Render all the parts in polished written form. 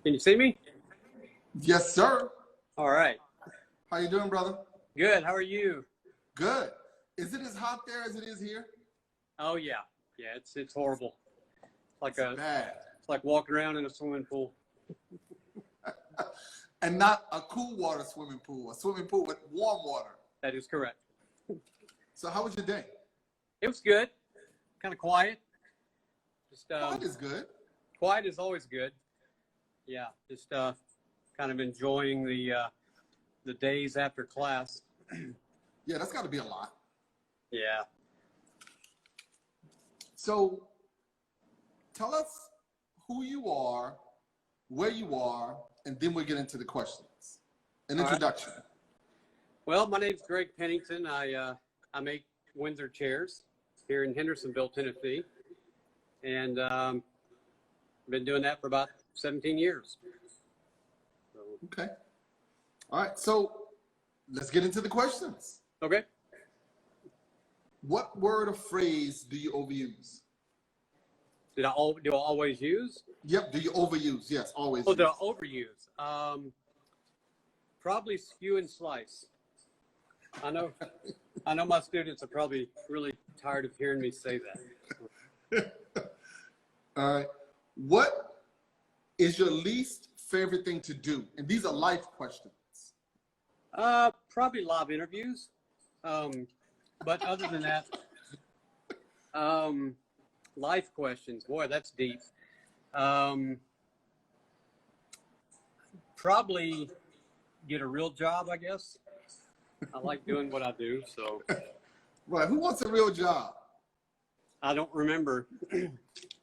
Can you see me? Yes, sir. All right. How you doing, brother? Good. How are you? Good. Is it as hot there as it is here? Oh yeah. Yeah, it's horrible. It's bad. It's like walking around in a swimming pool. And not a cool water swimming pool, a swimming pool with warm water. That is correct. So how was your day? It was good. Kind of quiet. Just Quiet is good. quiet is always good. Yeah, just kind of enjoying the days after class. Yeah, that's got to be a lot. Yeah. So tell us who you are, where you are, and then we'll get into the questions. An introduction. Right. Well, my name's Greg Pennington. I make Windsor chairs here in Hendersonville, Tennessee, and been doing that for about 17 years. So. Okay. All right. So let's get into the questions. Okay. What word or phrase do you overuse? Do I always use? Yep. Do you overuse? Yes, always. Oh, do I overuse? Probably skew and slice. I know my students are probably really tired of hearing me say that. All right. What is your least favorite thing to do? And these are life questions. Probably live interviews. But other than that, life questions. Boy, that's deep. Probably get a real job, I guess. I like doing what I do, so. Right. Who wants a real job? I don't remember.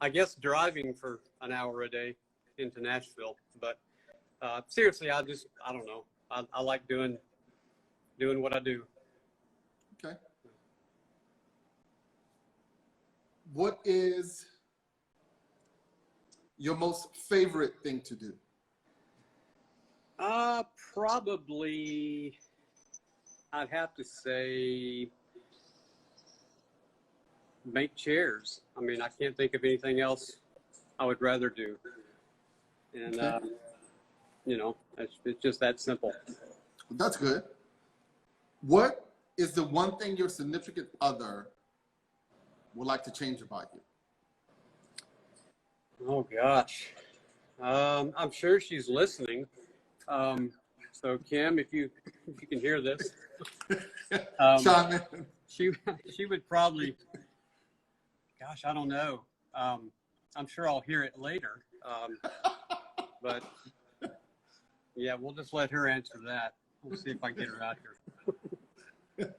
I guess driving for an hour a day into Nashville. But seriously, I don't know. I like doing what I do. Okay. What is your most favorite thing to do? Probably, I'd have to say, make chairs. I mean, I can't think of anything else I would rather do. And, Okay. It's just that simple. That's good. What is the one thing your significant other would like to change about you? Oh, gosh. I'm sure she's listening. So Kim, if you can hear this, Chime in. she would probably, gosh, I don't know. I'm sure I'll hear it later. But yeah, we'll just let her answer that. We'll see if I can get her out here.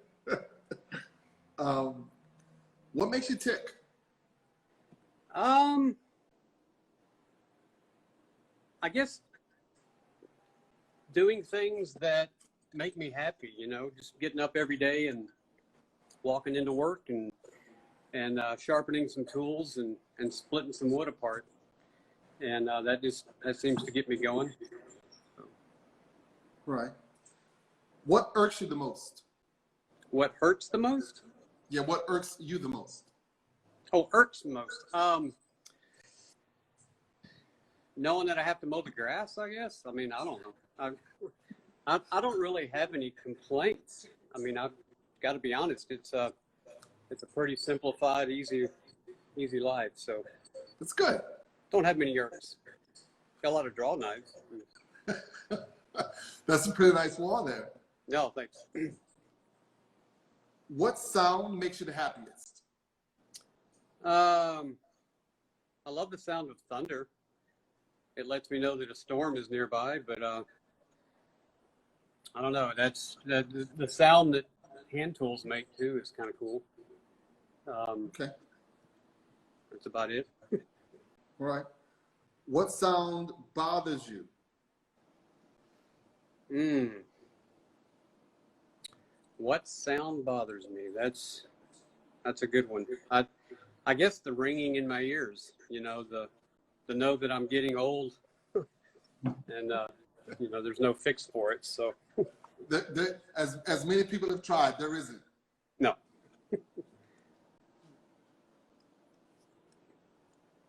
What makes you tick? I guess doing things that make me happy, just getting up every day and walking into work and sharpening some tools and splitting some wood apart. And that seems to get me going. Right. What irks you the most? What hurts the most? Yeah, what irks you the most? Oh, irks the most. Knowing that I have to mow the grass, I guess. I mean, I don't know. I don't really have any complaints. I mean, I've got to be honest. It's a pretty simplified, easy life. So That's good. don't have many irks. Got a lot of draw knives. That's a pretty nice wall there. No, thanks. What sound makes you the happiest? I love the sound of thunder. It lets me know that a storm is nearby, but I don't know. That's the sound that hand tools make too is kind of cool. Okay. That's about it. All right. What sound bothers you? What sound bothers me? That's a good one. I guess the ringing in my ears. The know that I'm getting old, and there's no fix for it. So, as many people have tried, there isn't. No.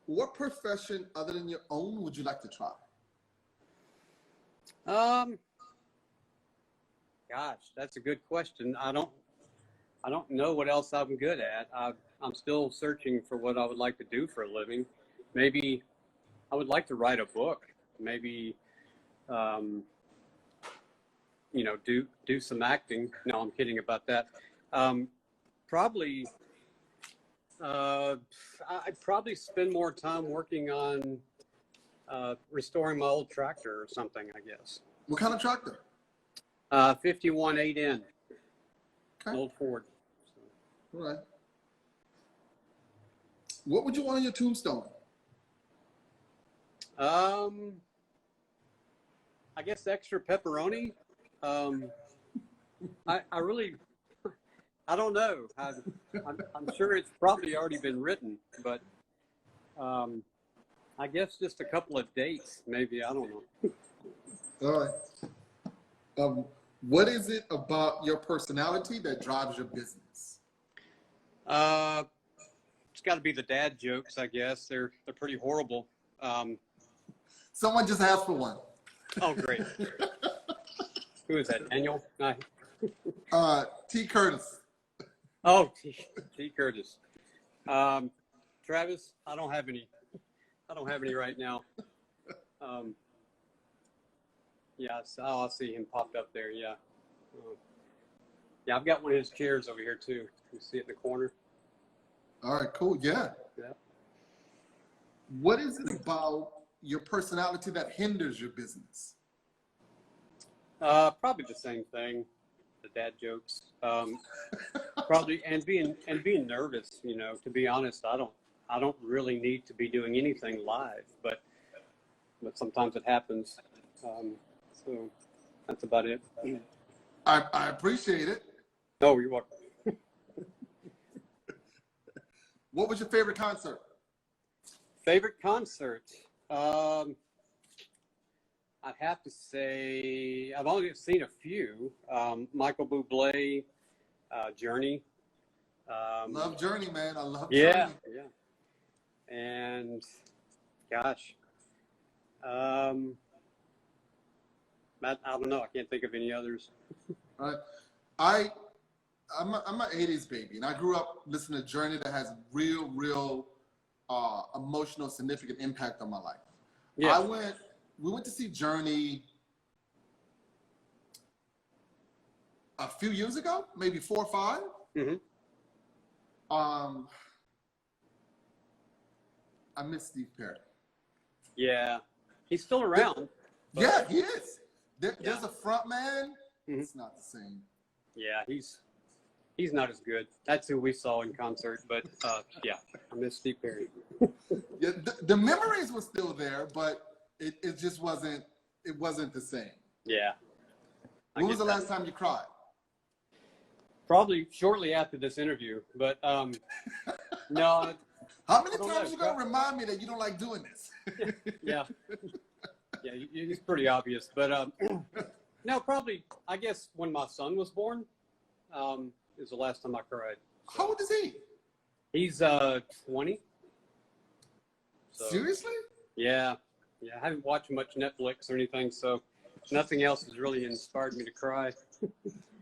What profession other than your own would you like to try? Um, Gosh, that's a good question. I don't know what else I'm good at. I'm still searching for what I would like to do for a living. Maybe I would like to write a book. Maybe, um, do some acting. No, I'm kidding about that. Um, probably, uh, I'd probably spend more time working on restoring my old tractor or something, I guess. What kind of tractor? 51 8N, Okay. old Ford. All right. What would you want on your tombstone? I guess extra pepperoni. Um, I really, I don't know. I'm sure it's probably already been written, but I guess just a couple of dates, maybe. I don't know. All right. What is it about your personality that drives your business? It's got to be the dad jokes, I guess. They're pretty horrible. Someone just asked for one. Oh, great. Who is that? Daniel? T. Curtis. Oh, T. Curtis. Travis, I don't have any right now. Yeah, so I see him popped up there. Yeah. Yeah, I've got one of his chairs over here too. You see it in the corner? All right, cool. Yeah. Yeah. What is it about your personality that hinders your business? Probably the same thing. The dad jokes. Probably and being nervous. To be honest, I don't really need to be doing anything live, but sometimes it happens. So that's about it. I appreciate it. Oh, you're welcome. What was your favorite concert? Favorite concert? I'd have to say I've only seen a few. Michael Bublé, Journey. Love Journey, man. I love yeah, Journey. Yeah. And gosh, I don't know. I can't think of any others. All right. I'm an 80s baby, and I grew up listening to Journey that has real emotional, significant impact on my life. Yeah. We went to see Journey a few years ago, maybe 4 or 5. Mm-hmm. I miss Steve Perry. Yeah, he's still around. Yeah, he is. There's a front man. Mm-hmm. It's not the same. Yeah, he's not as good. That's who we saw in concert. But yeah, I miss Steve Perry. Yeah, the memories were still there, but it just wasn't. It wasn't the same. Yeah. When was the last time you cried? Probably shortly after this interview, but no. How many times you gonna remind me that you don't like doing this? Yeah. Yeah, it's pretty obvious, but no, probably. I guess when my son was born, is the last time I cried. So. How old is he? He's 20. So, seriously? Yeah. I haven't watched much Netflix or anything, so nothing else has really inspired me to cry.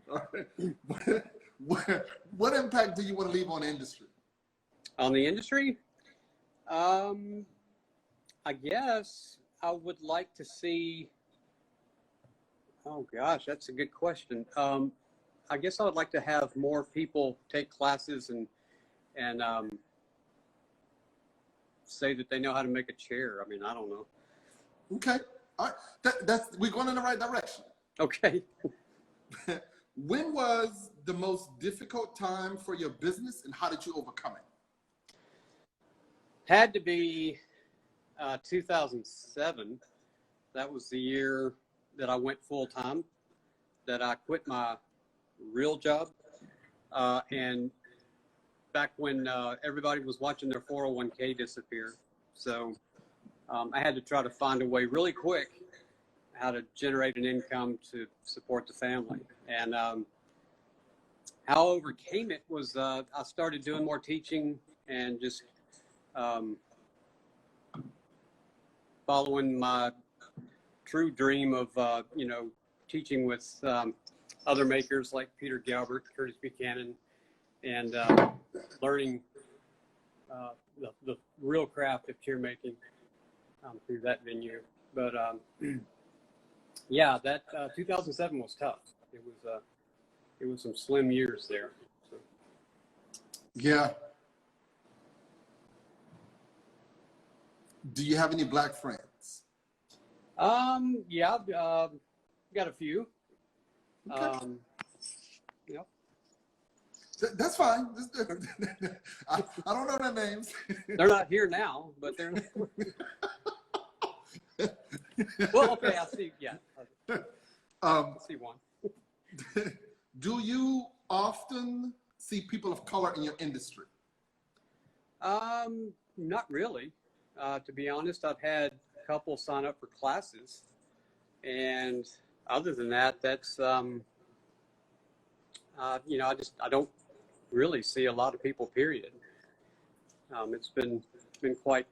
All right. What impact do you want to leave on the industry? On the industry? I guess I would like to see. Oh gosh, that's a good question. I guess I would like to have more people take classes and say that they know how to make a chair. I mean, I don't know. Okay, all right. We're going in the right direction. Okay. When was the most difficult time for your business, and how did you overcome it? Had to be 2007. That was the year that I went full time, that I quit my real job. And back when everybody was watching their 401k disappear. So I had to try to find a way really quick how to generate an income to support the family. And how I overcame it was I started doing more teaching and just following my true dream of, teaching with other makers like Peter Galbert, Curtis Buchanan, and learning the real craft of cheer making through that venue. But yeah, that 2007 was tough. It was some slim years there. So. Yeah. Do you have any black friends? Yeah, got a few. Okay. Yep. That's fine. I don't know their names. They're not here now, but they're. Well, okay, I see. Yeah, I see one. Do you often see people of color in your industry? Not really. To be honest, I've had a couple sign up for classes, and other than that, that's I don't really see a lot of people. Period. It's been quite.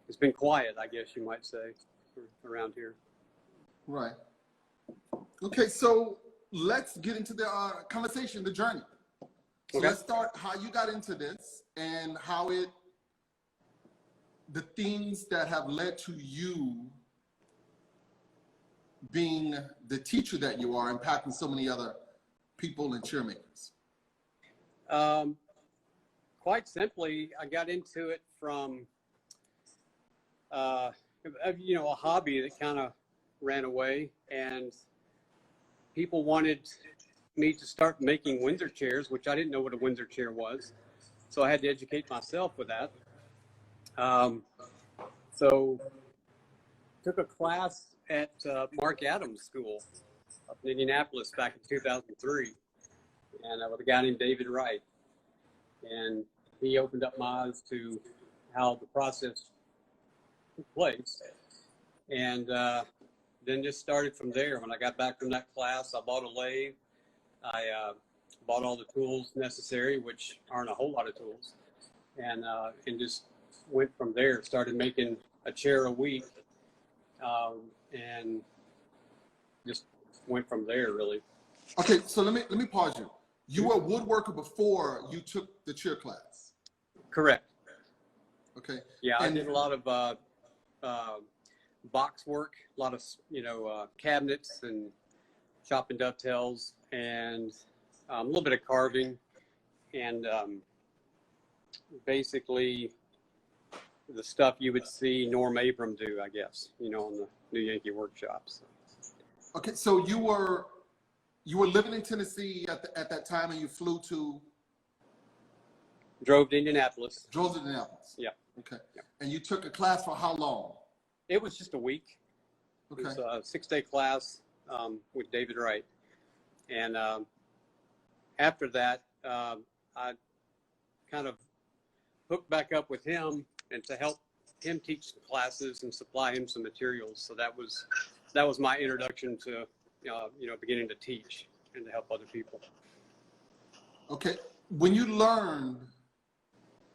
It's been quiet, I guess you might say, around here. Right. Okay, so let's get into the conversation, the journey. So okay. Let's start how you got into this and how the things that have led to you being the teacher that you are, impacting so many other people and cheermakers. Quite simply, I got into it from, a hobby that kind of ran away, and people wanted me to start making Windsor chairs, which I didn't know what a Windsor chair was. So I had to educate myself with that. So took a class at Mark Adams School up in Indianapolis back in 2003, and with a guy named David Wright. And he opened up my eyes to how the process took place. And then just started from there. When I got back from that class, I bought a lathe. I bought all the tools necessary, which aren't a whole lot of tools, and just went from there. Started making a chair a week, and just went from there, really. Okay, so let me pause you. You were a woodworker before you took the cheer class. Correct. Okay. Yeah, I did a lot of box work, a lot of cabinets and shop and dovetails, and a little bit of carving, and basically the stuff you would see Norm Abram do, I guess, on the New Yankee workshops. Okay, so you were living in Tennessee at that time, and you flew to? Drove to Indianapolis. Drove to Indianapolis. Yeah. Okay. Yeah. And you took a class for how long? It was just a week. Okay. It was a 6-day class with David Wright. And after that, I kind of hooked back up with him and to help him teach the classes and supply him some materials. So that was my introduction to beginning to teach and to help other people. Okay. When you learned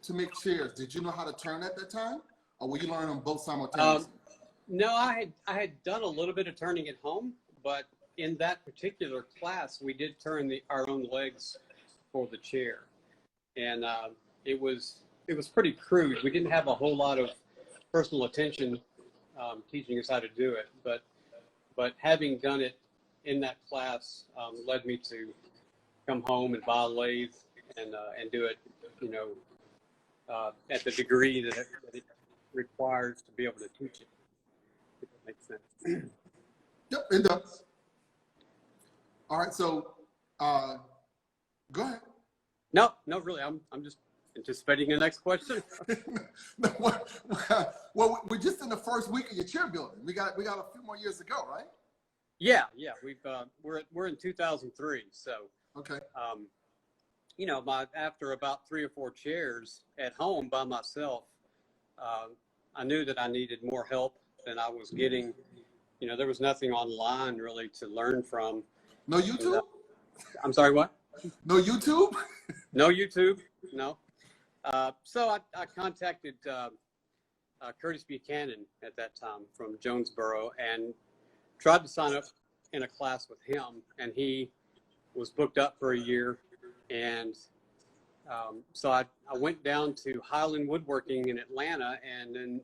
to make chairs, did you know how to turn at that time, or were you learning them both simultaneously? No, I had done a little bit of turning at home, but in that particular class, we did turn our own legs for the chair, and it was pretty crude. We didn't have a whole lot of personal attention teaching us how to do it, but having done it in that class led me to come home and buy a lathe and do it, at the degree that it requires to be able to teach it. If that makes sense. Yep, it does. All right, so go ahead. No, really. I'm just anticipating the next question. Well, we're just in the first week of your chair building. We got a few more years to go, right? Yeah. We're in 2003, so okay. After about 3 or 4 chairs at home by myself, I knew that I needed more help than I was getting. There was nothing online really to learn from. No YouTube? I'm sorry, what? No YouTube? No YouTube, no. So I contacted Curtis Buchanan at that time from Jonesboro, and tried to sign up in a class with him, and he was booked up for a year. And so I went down to Highland Woodworking in Atlanta, and then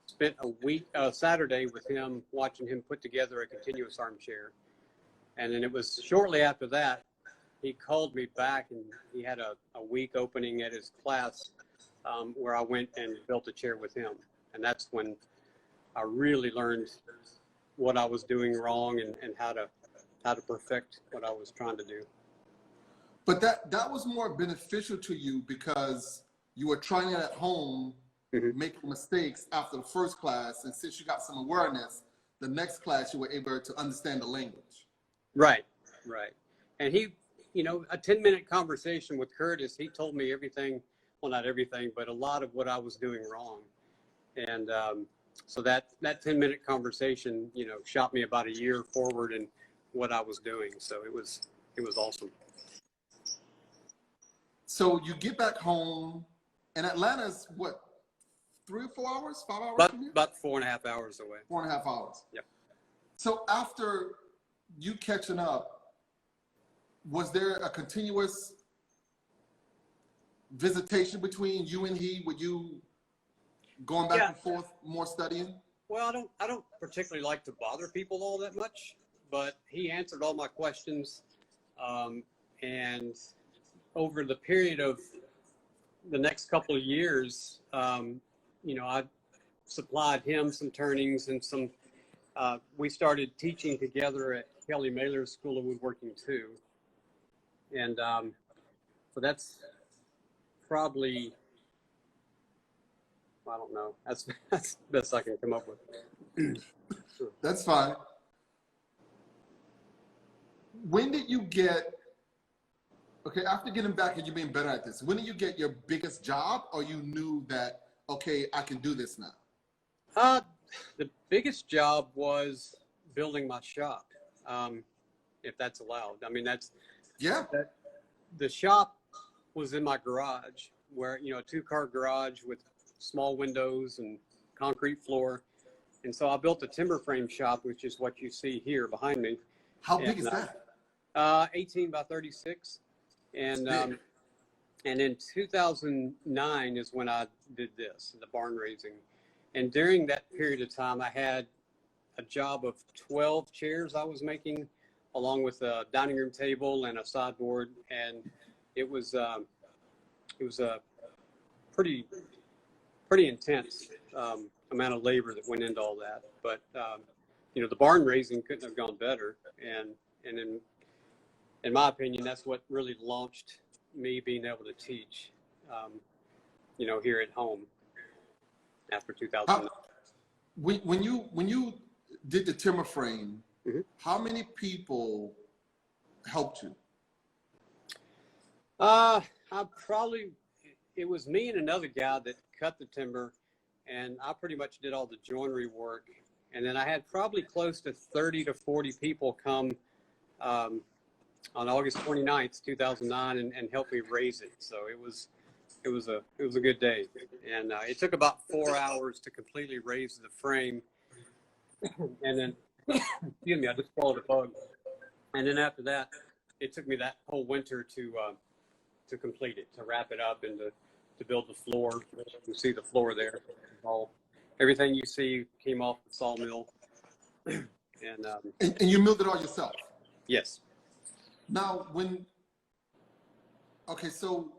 spent a week, Saturday with him, watching him put together a continuous armchair. And then it was shortly after that, he called me back, and he had a week opening at his class where I went and built a chair with him. And that's when I really learned what I was doing wrong and how to perfect what I was trying to do. But that was more beneficial to you because you were trying it at home, making mistakes after the first class, and since you got some awareness, the next class you were able to understand the language. Right. And he, a 10-minute conversation with Curtis, he told me everything, well, not everything, but a lot of what I was doing wrong. And so that 10-minute conversation, shot me about a year forward in what I was doing. So it was awesome. So you get back home, and Atlanta's what, 3 or 4 hours, 5 hours from here? About 4.5 hours away. 4.5 hours. Yep. So after you catching up, was there a continuous visitation between you and he? Were you going back and forth, more studying? Well, I don't particularly like to bother people all that much, but he answered all my questions, and over the period of the next couple of years, I supplied him some turnings and some, we started teaching together at Kelly Mailer's School of Woodworking too. And so that's probably, I don't know, that's the best I can come up with. That's fine. When did you get, okay, after getting back and you being better at this, when did you get your biggest job, or you knew that, okay, I can do this now? The biggest job was building my shop, if that's allowed. I mean, the shop was in my garage, where, a 2-car garage with small windows and concrete floor. And so I built a timber frame shop, which is what you see here behind me. How big is that? 18 by 36. And in 2009 is when I did this, the barn raising. And during that period of time, I had a job of 12 chairs I was making, along with a dining room table and a sideboard. And it was a pretty intense amount of labor that went into all that. But the barn raising couldn't have gone better. And in my opinion, that's what really launched me being able to teach, here at home after 2009. When you did the timber frame, how many people helped you? It was me and another guy that cut the timber, and I pretty much did all the joinery work. And then I had probably close to 30 to 40 people come on August 29th, 2009, and help me raise it. So it was a good day. And it took about 4 hours to completely raise the frame. And then, excuse me, I just swallowed a bug. And then after that, it took me that whole winter to complete it, to wrap it up, and to build the floor. You can see the floor there. Everything you see came off the sawmill. And you milled it all yourself? Yes. Now, so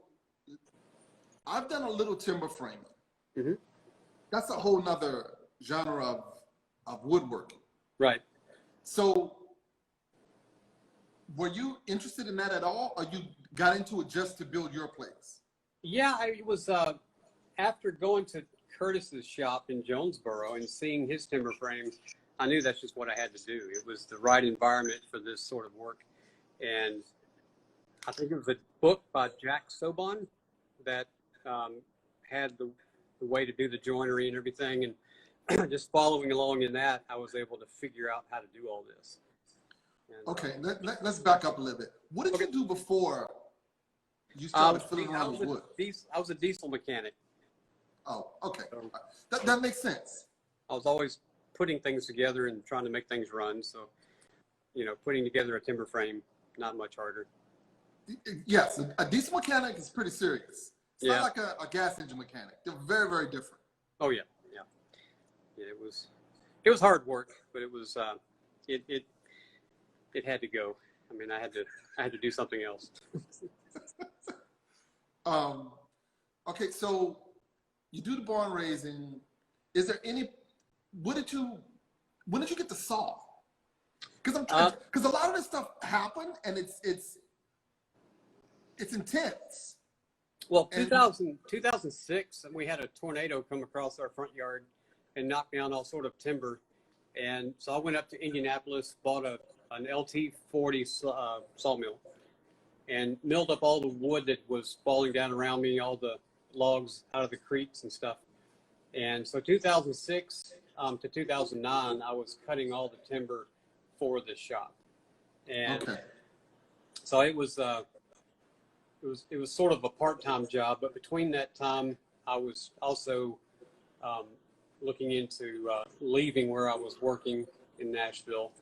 I've done a little timber framing. That's a whole nother genre of woodworking. Right. So were you interested in that at all, or you got into it just to build your place? Yeah, it was after going to Curtis's shop in Jonesboro and seeing his timber frames, I knew that's just what I had to do. It was the right environment for this sort of work. And I think it was a book by Jack Sobon that had the way to do the joinery and everything. And just following along in that, I was able to figure out how to do all this. And, okay, let's back up a little bit. What did you do before you started filling around with wood? I was a diesel mechanic. Oh, okay. So That makes sense. I was always putting things together and trying to make things run. So, putting together a timber frame, not much harder. Yes, a diesel mechanic is pretty serious. It's Yeah. not like a gas engine mechanic. They're very, very different. Oh yeah, yeah. It was hard work, but it was it had to go. I mean, I had to do something else. Okay, so you do the barn raising. Is there any? When did you get the saw? Because a lot of this stuff happened, and it's intense. Well, 2006, we had a tornado come across our front yard and knocked down all sort of timber. And so I went up to Indianapolis, bought an LT40 sawmill, and milled up all the wood that was falling down around me, all the logs out of the creeks and stuff. And so 2006 to 2009, I was cutting all the timber for this shop. And so it was sort of a part-time job, but between that time, I was also looking into leaving where I was working in Nashville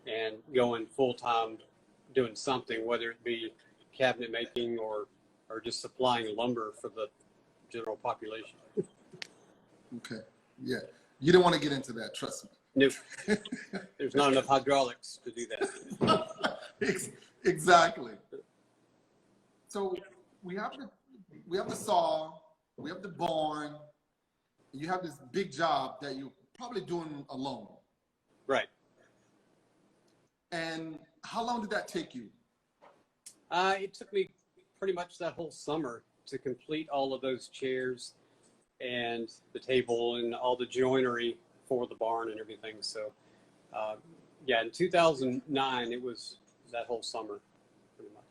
and going full-time doing something, whether it be cabinet making or just supplying lumber for the general population. Okay. Yeah. You don't want to get into that, trust me. Nope. There's not enough hydraulics to do that. Exactly. So we have the saw, we have the barn, and you have this big job that you're probably doing alone. Right. And how long did that take you? It took me pretty much that whole summer to complete all of those chairs and the table and all the joinery for the barn and everything. So, yeah, in 2009, it was that whole summer, pretty much.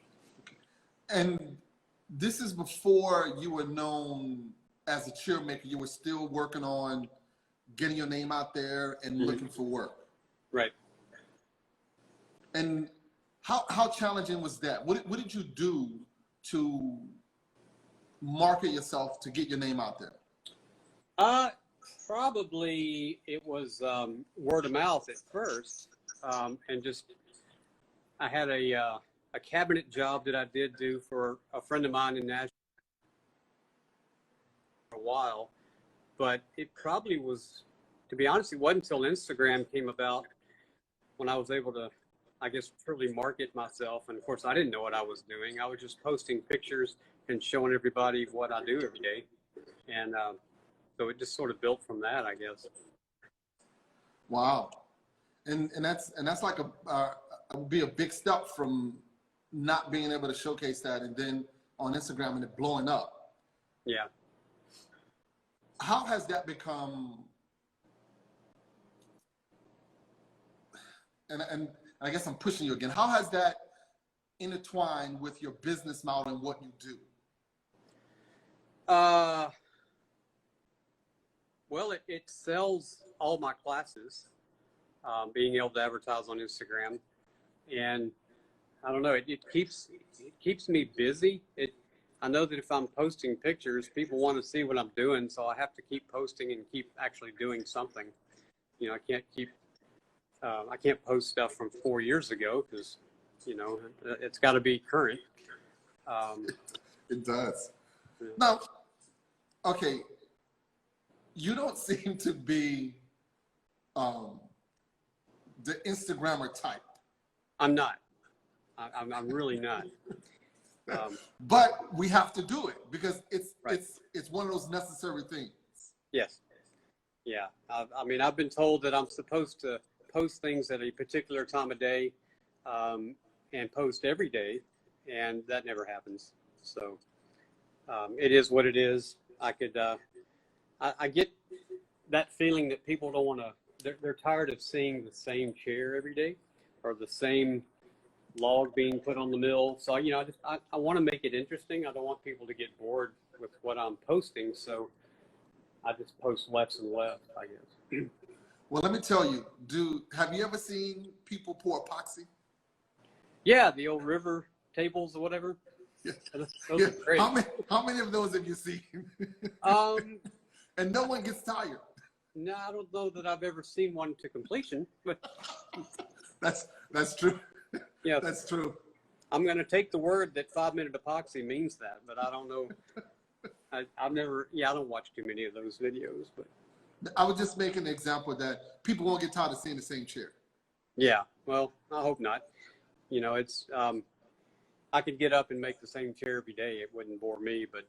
And this is before you were known as a chair maker. You were still working on getting your name out there and looking for work. Right. And how challenging was that? What did you do to market yourself to get your name out there? Probably it was word of mouth at first, and just I had a cabinet job that I did do for a friend of mine in Nashville for a while, but it probably was, to be honest, it wasn't until Instagram came about when I was able to, I guess, truly market myself. And of course, I didn't know what I was doing. I was just posting pictures and showing everybody what I do every day, and so it just sort of built from that, I guess. Wow, and that's like would be a big step from not being able to showcase that, and then on Instagram and it blowing up. Yeah. How has that become? And I guess I'm pushing you again. How has that intertwined with your business model and what you do? Well, it sells all my classes, being able to advertise on Instagram, and I don't know, it keeps me busy. I know that if I'm posting pictures, people want to see what I'm doing, so I have to keep posting and keep actually doing something. I can't post stuff from 4 years ago because, it's got to be current. It does. Yeah. Now, okay, you don't seem to be the Instagrammer type. I'm not. I'm really not. But we have to do it because it's Right. it's one of those necessary things. Yes. Yeah. I mean, I've been told that I'm supposed to post things at a particular time of day, and post every day, and that never happens. So it is what it is. I get that feeling that people don't want to. They're tired of seeing the same chair every day, or the same log being put on the mill. So I want to make it interesting. I don't want people to get bored with what I'm posting. So I just post less and less, I guess. Well, let me tell you, have you ever seen people pour epoxy? Yeah, the old river tables or whatever. Yeah. Those are great. How many of those have you seen? And no one gets tired. No, I don't know that I've ever seen one to completion, but That's true. yeah, That's true. I'm going to take the word that 5-minute epoxy means that, but I don't know. I've never, I don't watch too many of those videos, but. I was just making an example that people won't get tired of seeing the same chair. Yeah, well, I hope not. You know, it's, I could get up and make the same chair every day. It wouldn't bore me, but,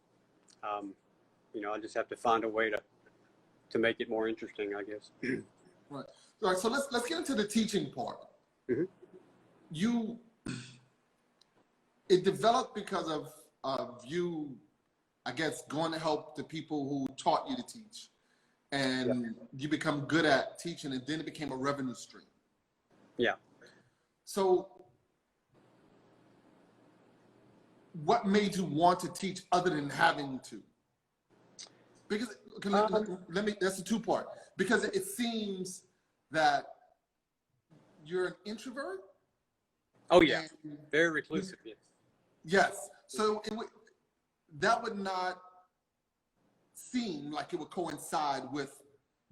you know, I just have to find a way to make it more interesting, I guess. Right. All right. So let's get into the teaching part. Mm-hmm. It developed because of you, I guess, going to help the people who taught you to teach, and you become good at teaching, and then it became a revenue stream. Yeah. So what made you want to teach other than having to? Because let me, that's a two-part. Because it seems that you're an introvert. Oh yeah, very reclusive. Yes. So that would not seem like it would coincide with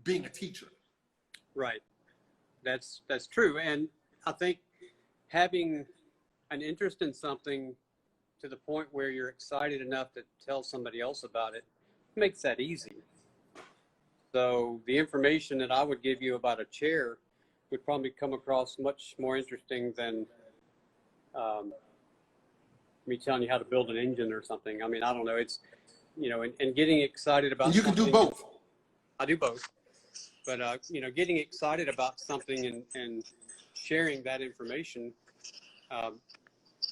being a teacher. Right. That's true. And I think having an interest in something to the point where you're excited enough to tell somebody else about it makes that easy. So the information that I would give you about a chair would probably come across much more interesting than me telling you how to build an engine or something. I mean, I don't know. It's, you know, and getting excited about and you can do both. I do both. But, you know, getting excited about something and sharing that information,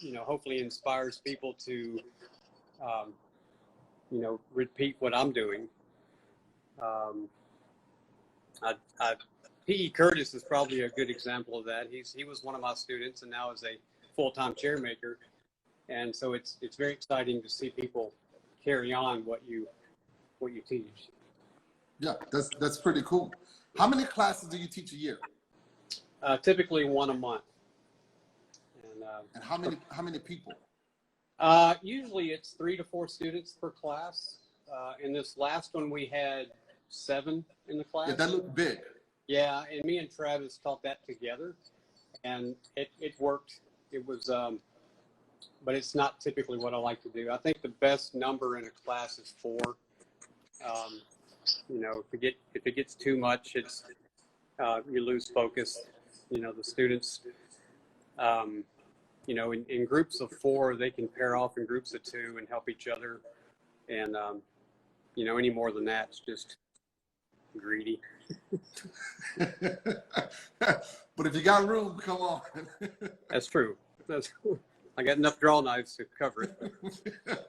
you know, hopefully inspires people to, you know, repeat what I'm doing. P.E. Curtis is probably a good example of that. He was one of my students and now is a full-time chair maker. And so it's very exciting to see people carry on what you teach. Yeah, that's pretty cool. How many classes do you teach a year? Typically one a month. And how many people? Usually it's 3 to 4 students per class. In this last one, we had 7 in the class. Yeah, that looked big. Yeah, and me and Travis taught that together, and it worked. It was, but it's not typically what I like to do. I think the best number in a class is 4. You know, if it gets too much, it's you lose focus. You know, the students, you know, in groups of 4, they can pair off in groups of 2 and help each other. And, you know, any more than that, it's just greedy. But if you got room, come on. That's true. I got enough draw knives to cover it.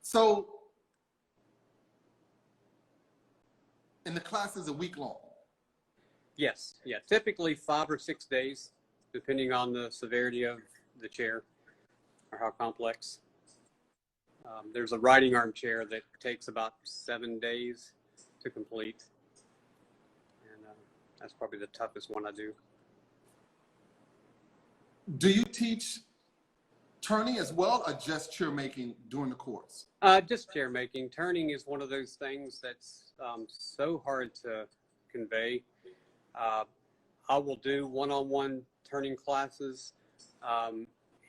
So, and the class is a week long? Yes. Yeah. Typically 5 or 6 days, depending on the severity of the chair or how complex. There's a riding arm chair that takes about 7 days to complete. And that's probably the toughest one I do. Do you teach turning as well, or just chair making during the course? Just chair making. Turning is one of those things that's so hard to convey. I will do one-on-one turning classes,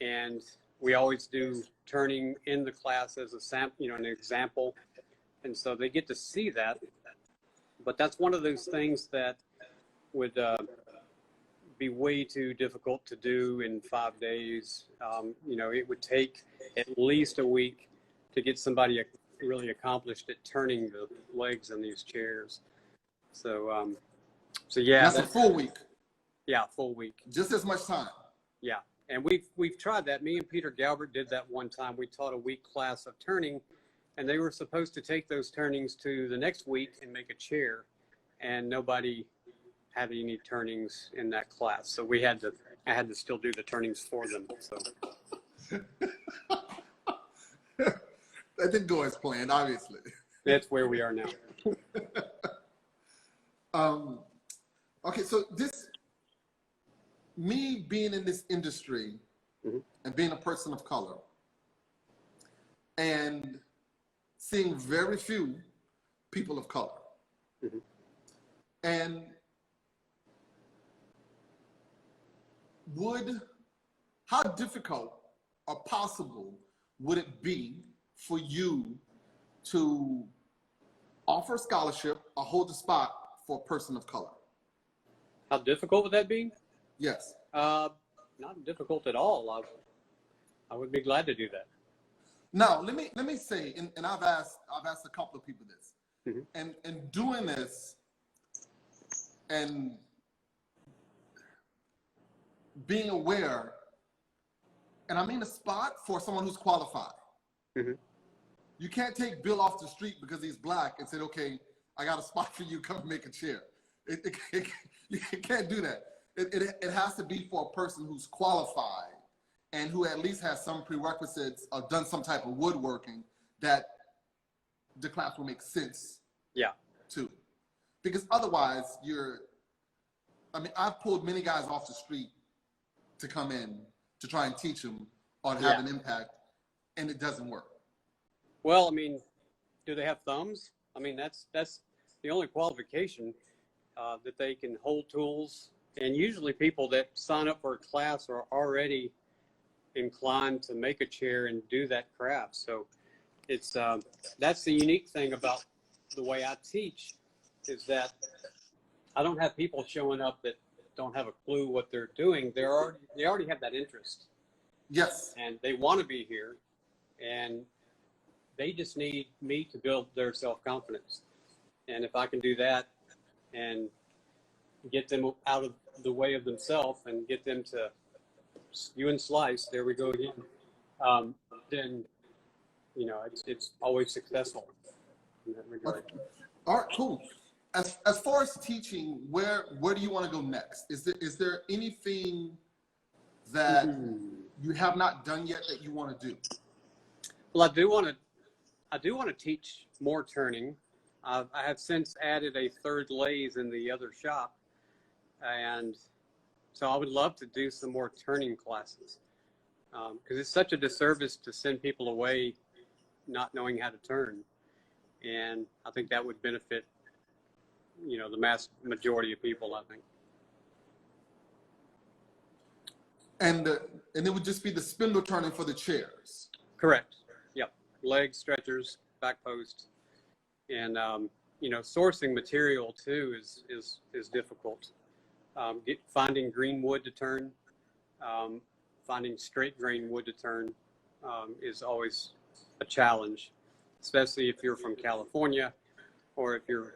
and we always do turning in the class as a sample, you know, an example, and so they get to see that. But that's one of those things that would be way too difficult to do in 5 days. You know, it would take at least a week to get somebody really accomplished at turning the legs in these chairs. So, so yeah, that's a full week. Yeah, full week. Just as much time. Yeah, and we've tried that. Me and Peter Galbert did that one time. We taught a week class of turning, and they were supposed to take those turnings to the next week and make a chair, and nobody had any turnings in that class. So I had to still do the turnings for them. So that didn't go as planned, obviously. That's where we are now. Okay, so me being in this industry and being a person of color and seeing very few people of color, Mm-hmm. And how difficult or possible would it be for you to offer a scholarship or hold a spot for a person of color? How difficult would that be? Yes. Not difficult at all. I would be glad to do that. Now, let me say, and I've asked a couple of people this, Mm-hmm. and doing this and being aware, and I mean a spot for someone who's qualified. Mm-hmm. You can't take Bill off the street because he's black and say, okay, I got a spot for you, come make a chair. You can't do that. It has to be for a person who's qualified and who at least has some prerequisites or done some type of woodworking that the class will make sense to. Because otherwise, I've pulled many guys off the street to come in to try and teach them or to have an impact, and it doesn't work. Well, I mean, do they have thumbs? I mean, that's the only qualification, that they can hold tools. And usually people that sign up for a class are already inclined to make a chair and do that craft. So it's that's the unique thing about the way I teach, is that I don't have people showing up that don't have a clue what they're doing. They already have that interest. Yes. And they want to be here, and they just need me to build their self-confidence. And if I can do that and get them out of the way of themselves and get them to skew and slice, there we go again, then, it's always successful in that regard. Okay. All right, cool. As far as teaching, where do you want to go next? Is there anything that you have not done yet that you want to do? Well, I do want to teach more turning. I have since added a third lathe in the other shop, and so I would love to do some more turning classes, because it's such a disservice to send people away not knowing how to turn, and I think that would benefit, the mass majority of people, I think. And it would just be the spindle turning for the chairs. Correct. Yep. Leg stretchers, back posts, and sourcing material too is difficult. Finding green wood to turn, finding straight grain wood to turn is always a challenge, especially if you're from California, or if you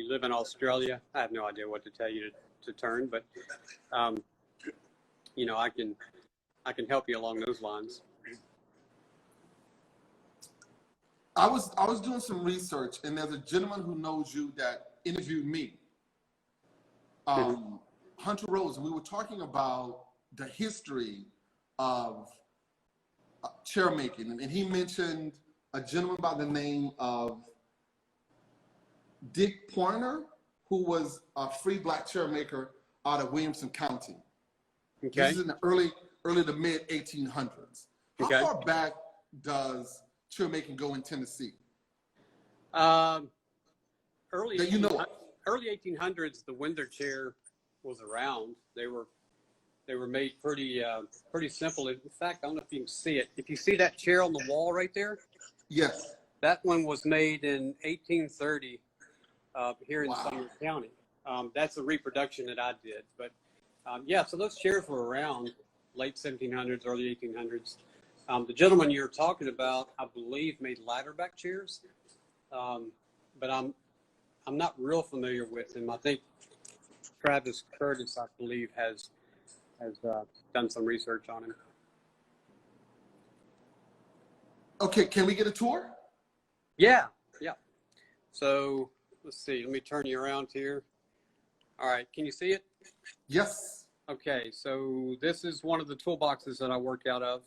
live in Australia. I have no idea what to tell you to turn, but I can help you along those lines. I was doing some research, and there's a gentleman who knows you that interviewed me, Hunter Rose, and we were talking about the history of chair making, and he mentioned a gentleman by the name of Dick Pointer, who was a free black chair maker out of Williamson County. Okay. This is in the early to mid 1800s. How far back does chair making go in Tennessee? Early 1800s, the Windsor chair was around. They were made pretty simple. In fact, I don't know if you can see it. If you see that chair on the wall right there, yes, that one was made in 1830 here in Sumner County. That's a reproduction that I did, but so those chairs were around late 1700s, early 1800s. The gentleman you're talking about, I believe, made ladder back chairs, but I'm not real familiar with him. I think Travis Curtis, I believe, has done some research on him. Okay, can we get a tour? Yeah. So let's see. Let me turn you around here. All right, can you see it? Yes. Okay, so this is one of the toolboxes that I work out of.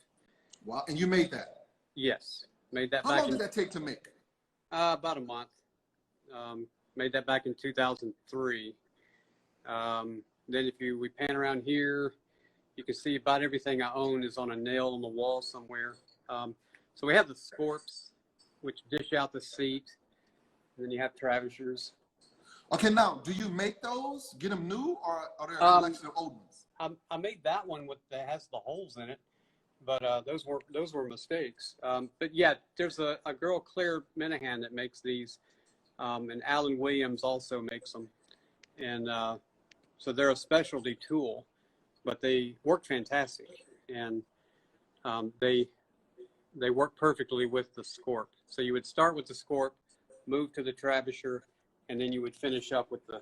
Wow, and you made that? Yes, made that. How long did that take to make? About a month. Made that back in 2003. Then if we pan around here, you can see about everything I own is on a nail on the wall somewhere. So we have the scorps, which dish out the seat. And then you have Travishers. Okay, now, do you make those? Get them new, or are there a collection of old ones? I made that one that has the holes in it, but those were mistakes. But yeah, there's a girl, Claire Minahan, that makes these, and Alan Williams also makes them, and so they're a specialty tool, but they work fantastic, and they work perfectly with the scorp. So you would start with the scorp, move to the trebisher, and then you would finish up with the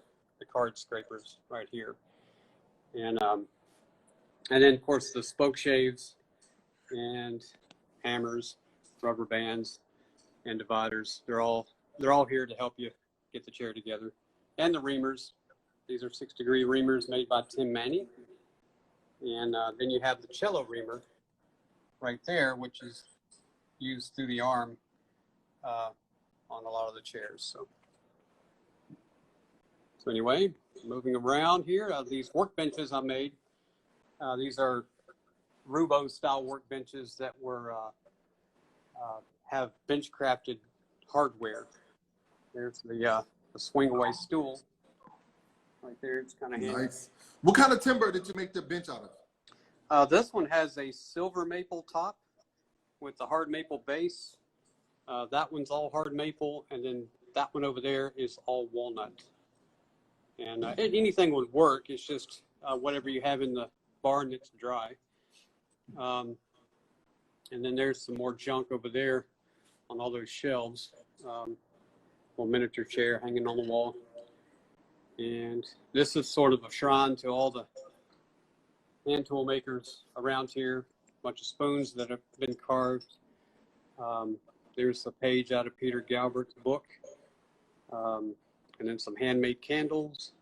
card scrapers right here. And then of course the spoke shaves and hammers, rubber bands, and dividers. They're all here to help you get the chair together. And the reamers. These are 6-degree reamers made by Tim Manny. And then you have the cello reamer right there, which is used through the arm on a lot of the chairs. So anyway, moving around here, these workbenches I made. These are Rubo style workbenches that were have bench crafted hardware. There's the swing away stool right there. It's kind of handy. Nice. What kind of timber did you make the bench out of? This one has a silver maple top with the hard maple base. That one's all hard maple, and then that one over there is all walnut. And anything would work. It's just whatever you have in the barn that's dry. And then there's some more junk over there on all those shelves. Little miniature chair hanging on the wall. And this is sort of a shrine to all the hand tool makers around here. A bunch of spoons that have been carved. There's a page out of Peter Galbert's book. And then some handmade candles.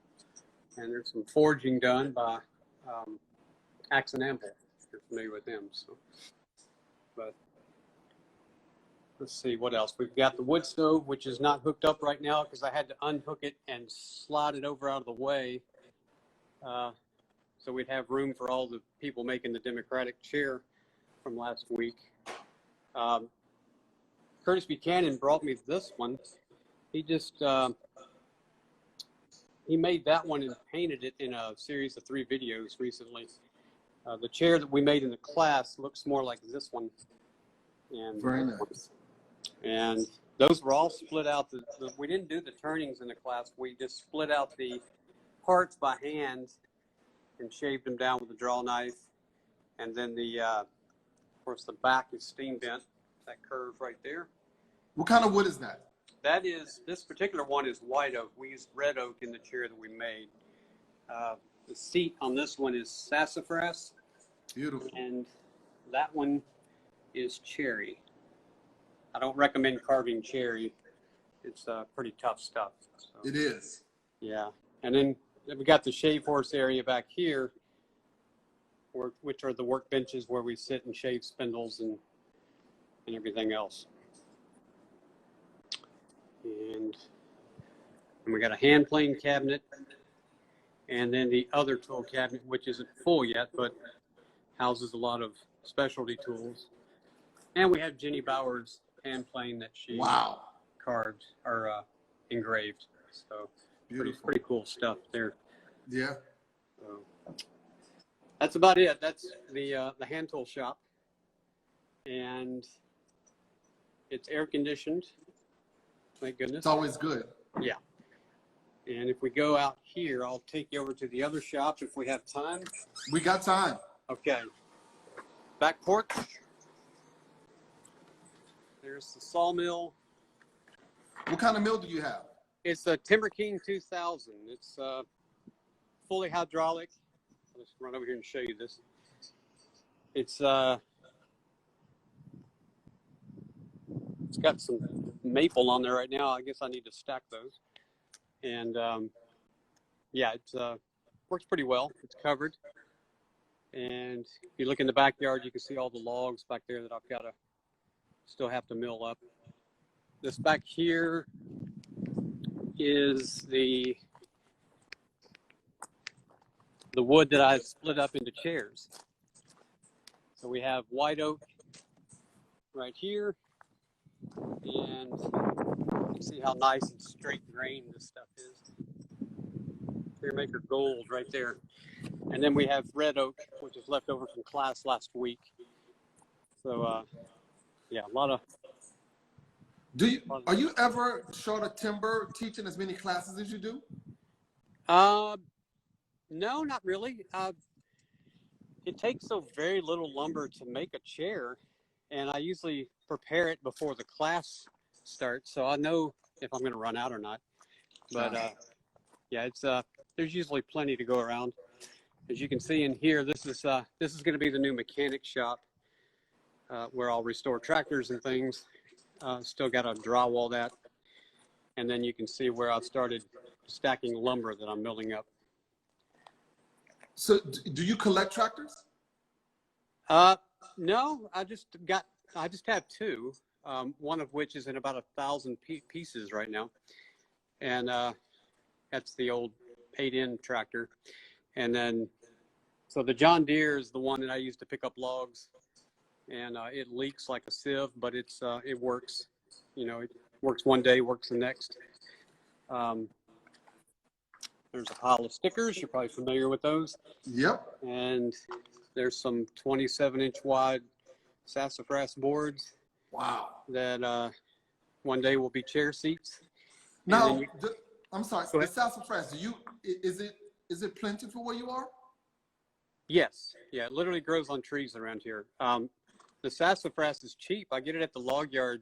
And there's some forging done by Axe and Anvil, if you're familiar with them. So, but let's see what else. We've got the wood stove, which is not hooked up right now because I had to unhook it and slide it over out of the way. So we'd have room for all the people making the Democratic chair from last week. Curtis Buchanan brought me this one. He just he made that one and painted it in a series of 3 videos recently. The chair that we made in the class looks more like this one. And very nice. And those were all split out. We didn't do the turnings in the class. We just split out the parts by hand and shaved them down with a draw knife. And then of course, the back is steam bent, that curve right there. What kind of wood is that? This particular one is white oak. We used red oak in the chair that we made. The seat on this one is sassafras. Beautiful. And that one is cherry. I don't recommend carving cherry. It's pretty tough stuff. So, it is. Yeah. And then we got the shave horse area back here, which are the workbenches where we sit and shave spindles and everything else. And we got a hand plane cabinet, and then the other tool cabinet, which isn't full yet, but houses a lot of specialty tools. And we have Jenny Bauer's hand plane that she carved or engraved. So pretty cool stuff there. Yeah. So that's about it. That's the hand tool shop, and it's air conditioned. Thank goodness. It's always good. Yeah. And if we go out here, I'll take you over to the other shop if we have time. We got time. Okay. Back porch. There's the sawmill. What kind of mill do you have? It's a Timber King 2000. It's fully hydraulic. I'll just run over here and show you this. It's got some maple on there right now. I guess I need to stack those. And yeah, it works pretty well. It's covered. And if you look in the backyard, you can see all the logs back there that I've got to still have to mill up. This back here is the wood that I split up into chairs. So we have white oak right here. And you can see how nice and straight grain this stuff is. Spearmaker Gold right there. And then we have red oak, which is left over from class last week. So, yeah, a lot of. Are you ever short of timber teaching as many classes as you do? No, not really. It takes so very little lumber to make a chair, and I usually prepare it before the class starts, so I know if I'm going to run out or not. But yeah, it's there's usually plenty to go around. As you can see in here, this is going to be the new mechanic shop where I'll restore tractors and things. Still got to drywall that, and then you can see where I've started stacking lumber that I'm milling up. So, do you collect tractors? No, I just have two. One of which is in about 1,000 pieces right now, and that's the old 8N tractor. And then, so the John Deere is the one that I use to pick up logs, and it leaks like a sieve, but it works. You know, it works one day, works the next. There's a pile of stickers. You're probably familiar with those. Yep. And there's some 27-inch wide sassafras boards. Wow. That one day will be chair seats. Now, I'm sorry. The sassafras. Is it plentiful where you are? Yes. Yeah. It literally grows on trees around here. The sassafras is cheap. I get it at the log yard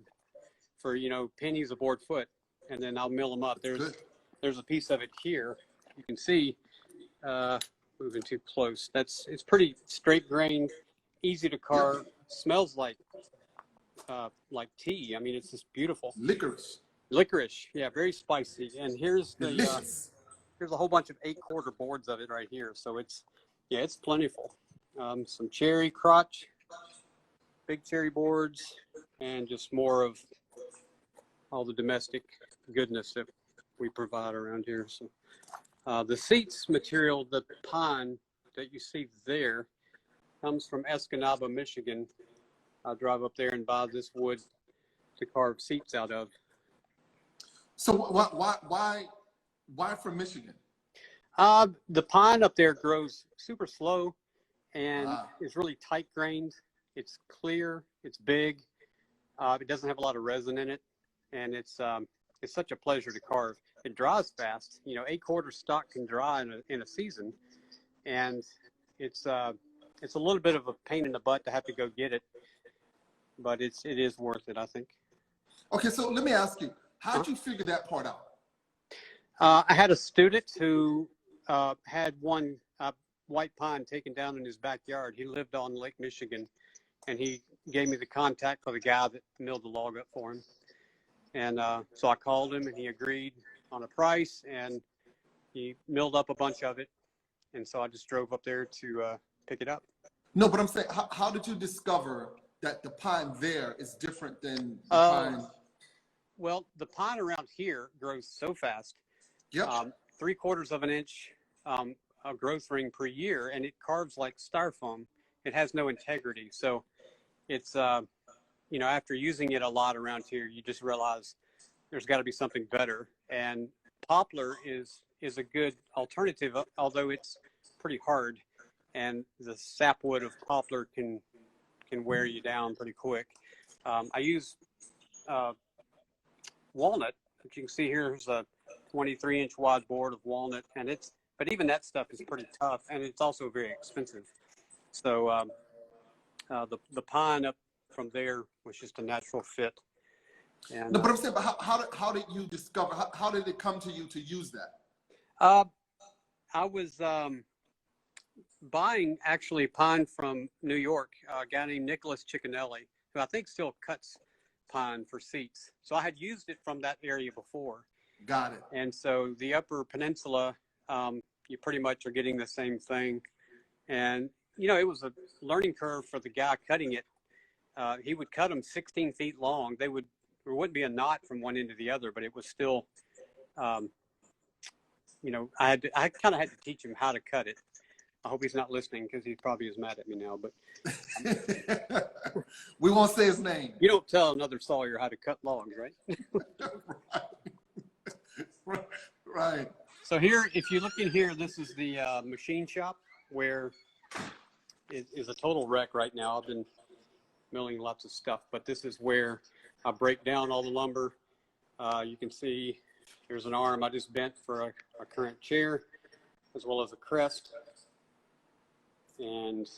for pennies a board foot, and then I'll mill them up. There's a piece of it here. You can see, moving too close. It's pretty straight grained, easy to carve. Smells like tea. I mean, it's just beautiful. Licorice. Yeah, very spicy. And here's here's a whole bunch of 8-quarter boards of it right here. So it's plentiful. Some cherry crotch, big cherry boards, and just more of all the domestic goodness that we provide around here. So the seats material, the pine that you see there, comes from Escanaba, Michigan. I drive up there and buy this wood to carve seats out of. So why from Michigan? The pine up there grows super slow and is really tight grained. It's clear. It's big. It doesn't have a lot of resin in it, and it's such a pleasure to carve. It dries fast. 8-quarter stock can dry in a season, and it's a little bit of a pain in the butt to have to go get it, but it is worth it, I think. Okay, so let me ask you, how did you figure that part out? I had a student who had one white pine taken down in his backyard. He lived on Lake Michigan, and he gave me the contact for the guy that milled the log up for him. And so I called him, and he agreed on a price, and he milled up a bunch of it. And so I just drove up there to pick it up. No, but I'm saying, how did you discover that the pine there is different than the pine? Well, the pine around here grows so fast. Yep. 3/4 of an inch a growth ring per year, and it carves like styrofoam. It has no integrity. So it's, after using it a lot around here, you just realize there's got to be something better. And poplar is a good alternative, although it's pretty hard. And the sapwood of poplar can wear you down pretty quick. I use walnut, which you can see here is a 23-inch wide board of walnut, but even that stuff is pretty tough, and it's also very expensive. So the pine up from there was just a natural fit. And, no, but I'm saying, but how did you discover? How did it come to you to use that? I was buying actually pine from New York. A guy named Nicholas Ciccinelli, who I think still cuts pine for seats. So I had used it from that area before. Got it. And so the Upper Peninsula, you pretty much are getting the same thing. And, it was a learning curve for the guy cutting it. He would cut them 16 feet long. There wouldn't be a knot from one end to the other, but it was still, I kind of had to teach him how to cut it. I hope he's not listening because he probably is mad at me now, but we won't say his name. You don't tell another sawyer how to cut logs, right? Right. So here, if you look in here, this is the machine shop where it is a total wreck right now. I've been milling lots of stuff, but this is where I break down all the lumber. You can see there's an arm I just bent for a current chair, as well as a crest. And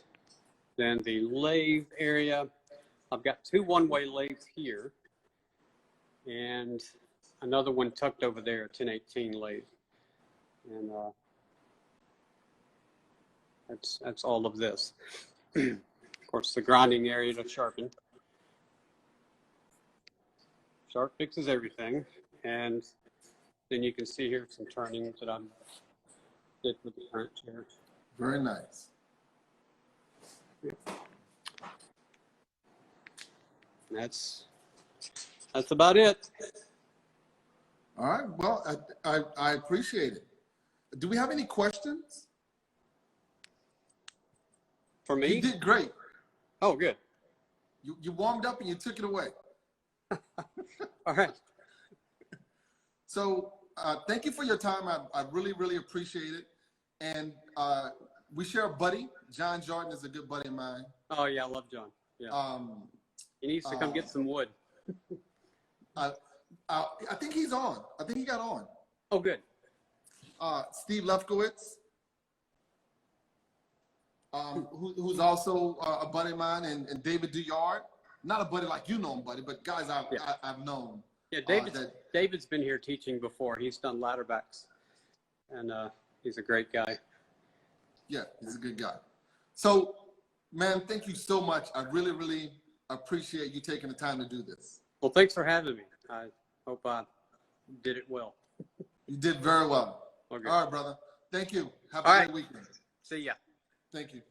then the lathe area, I've got two one-way lathes here and another one tucked over there, 1018 lathe. And that's all of this. Of course, the grinding area to sharpen. Sharp fixes everything. And then you can see here some turnings that I did with the current chair. Very nice. That's about it. All right. Well, I appreciate it. Do we have any questions? For me? You did great. Oh, good. You warmed up and you took it away. All right. So thank you for your time. I really, really appreciate it. And we share a buddy. John Jordan is a good buddy of mine. Oh, yeah, I love John. Yeah. He needs to come get some wood. I think he's on. I think he got on. Oh, good. Steve Lefkowitz, who's also a buddy of mine, and David Duyard. Not a buddy like you know him, buddy, but guys I've known. Yeah, David's been here teaching before. He's done ladderbacks, and he's a great guy. Yeah, he's a good guy. So, man, thank you so much. I really, really appreciate you taking the time to do this. Well, thanks for having me. I hope I did it well. You did very well. Okay. All right, brother. Thank you. Have a great weekend. See ya. Thank you.